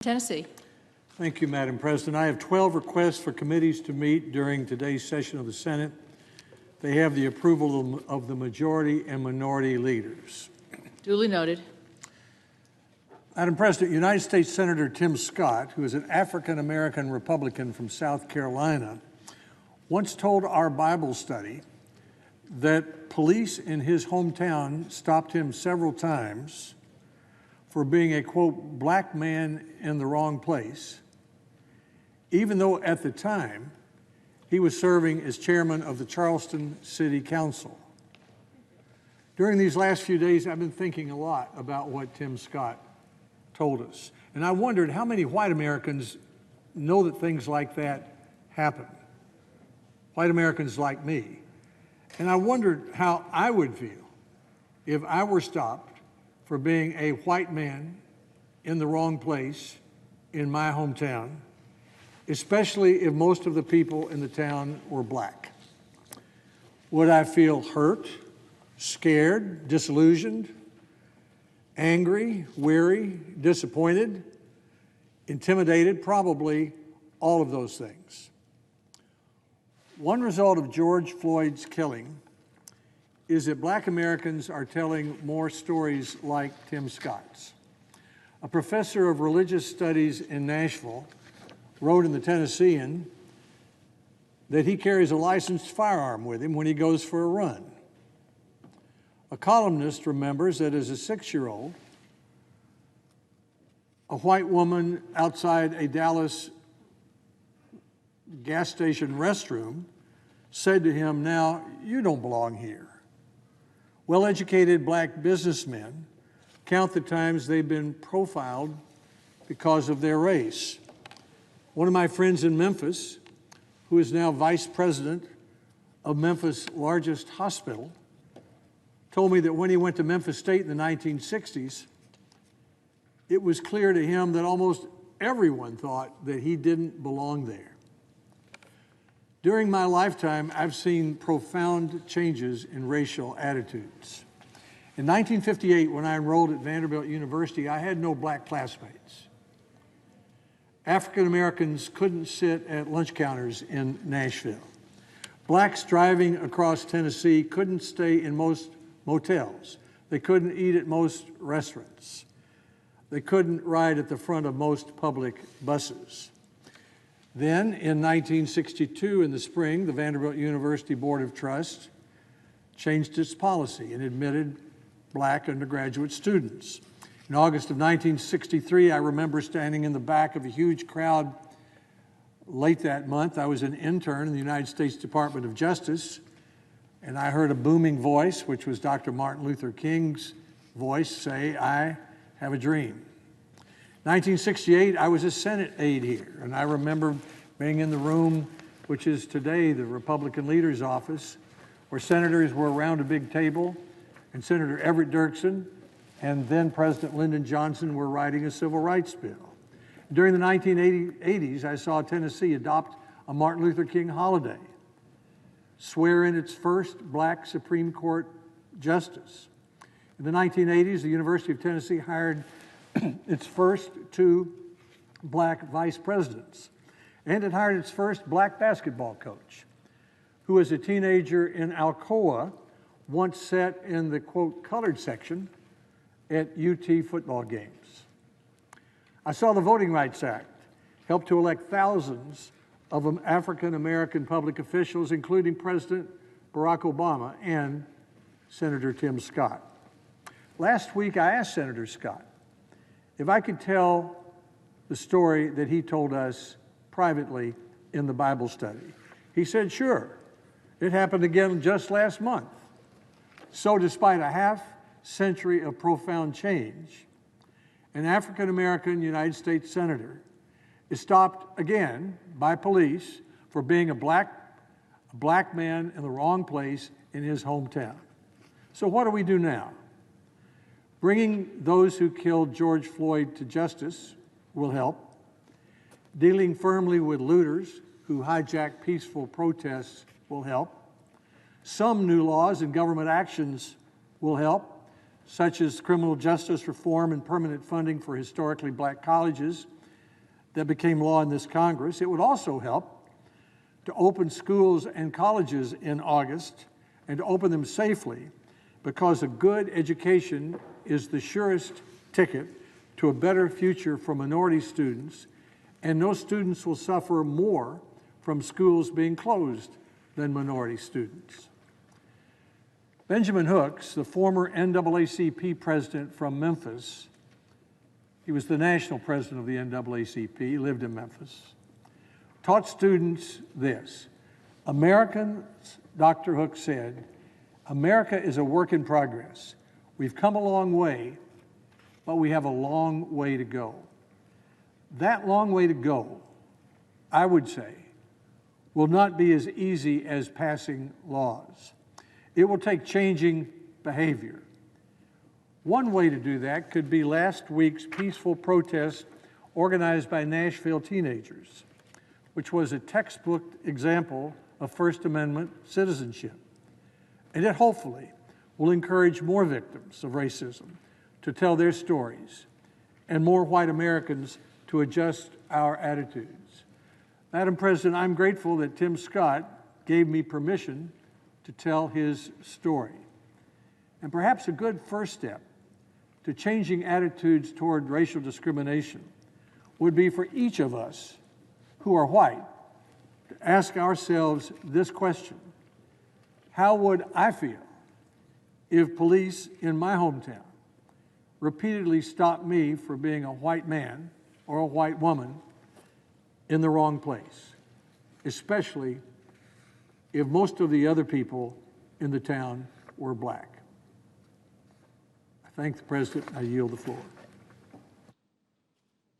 Tennessee. Thank you, Madam President. I have 12 requests for committees to meet during today's session of the Senate. They have the approval of the majority and minority leaders. Duly noted. Madam President, United States Senator Tim Scott, who is an African-American Republican from South Carolina, once told our Bible study that police in his hometown stopped him several times for being a, quote, black man in the wrong place, even though at the time he was serving as chairman of the Charleston City Council. During these last few days, I've been thinking a lot about what Tim Scott told us. And I wondered how many white Americans know that things like that happen. White Americans like me. And I wondered how I would feel if I were stopped for being a white man in the wrong place in my hometown, especially if most of the people in the town were black. Would I feel hurt, scared, disillusioned, angry, weary, disappointed, intimidated? Probably all of those things. One result of George Floyd's killing is that black Americans are telling more stories like Tim Scott's. A professor of religious studies in Nashville wrote in the Tennessean that he carries a licensed firearm with him when he goes for a run. A columnist remembers that as a 6-year-old, a white woman outside a Dallas gas station restroom said to him, "Now, you don't belong here." Well-educated black businessmen count the times they've been profiled because of their race. One of my friends in Memphis, who is now vice president of Memphis' largest hospital, told me that when he went to Memphis State in the 1960s, it was clear to him that almost everyone thought that he didn't belong there. During my lifetime, I've seen profound changes in racial attitudes. In 1958, when I enrolled at Vanderbilt University, I had no black classmates. African Americans couldn't sit at lunch counters in Nashville. Blacks driving across Tennessee couldn't stay in most motels. They couldn't eat at most restaurants. They couldn't ride at the front of most public buses. Then, in 1962, in the spring, the Vanderbilt University Board of Trusts changed its policy and admitted black undergraduate students. In August of 1963, I remember standing in the back of a huge crowd late that month. I was an intern in the United States Department of Justice, and I heard a booming voice, which was Dr. Martin Luther King's voice, say, "I have a dream." 1968, I was a Senate aide here, and I remember being in the room, which is today the Republican leader's office, where senators were around a big table, and Senator Everett Dirksen and then President Lyndon Johnson were writing a civil rights bill. During the 1980s, I saw Tennessee adopt a Martin Luther King holiday, swear in its first black Supreme Court justice. In the 1980s, the University of Tennessee hired its first 2 black vice presidents, and it hired its first black basketball coach, who as a teenager in Alcoa once sat in the, quote, colored section at UT football games. I saw the Voting Rights Act help to elect thousands of African-American public officials, including President Barack Obama and Senator Tim Scott. Last week, I asked Senator Scott if I could tell the story that he told us privately in the Bible study. He said, sure. It happened again just last month. So despite a half-century of profound change, an African-American United States senator is stopped again by police for being a black man in the wrong place in his hometown. So what do we do now? Bringing those who killed George Floyd to justice will help. Dealing firmly with looters who hijack peaceful protests will help. Some new laws and government actions will help, such as criminal justice reform and permanent funding for historically black colleges that became law in this Congress. It would also help to open schools and colleges in August and to open them safely, because a good education is the surest ticket to a better future for minority students, and no students will suffer more from schools being closed than minority students. Benjamin Hooks, the former NAACP president from Memphis, he was the national president of the NAACP, he lived in Memphis, taught students this: Americans, Dr. Hooks said, America is a work in progress. We've come a long way, but we have a long way to go. That long way to go, I would say, will not be as easy as passing laws. It will take changing behavior. One way to do that could be last week's peaceful protest organized by Nashville teenagers, which was a textbook example of First Amendment citizenship. And it hopefully will encourage more victims of racism to tell their stories and more white Americans to adjust our attitudes. Madam President, I'm grateful that Tim Scott gave me permission to tell his story. And perhaps a good first step to changing attitudes toward racial discrimination would be for each of us who are white to ask ourselves this question: how would I feel if police in my hometown repeatedly stopped me for being a white man or a white woman in the wrong place, especially if most of the other people in the town were black? I thank the President. I yield the floor.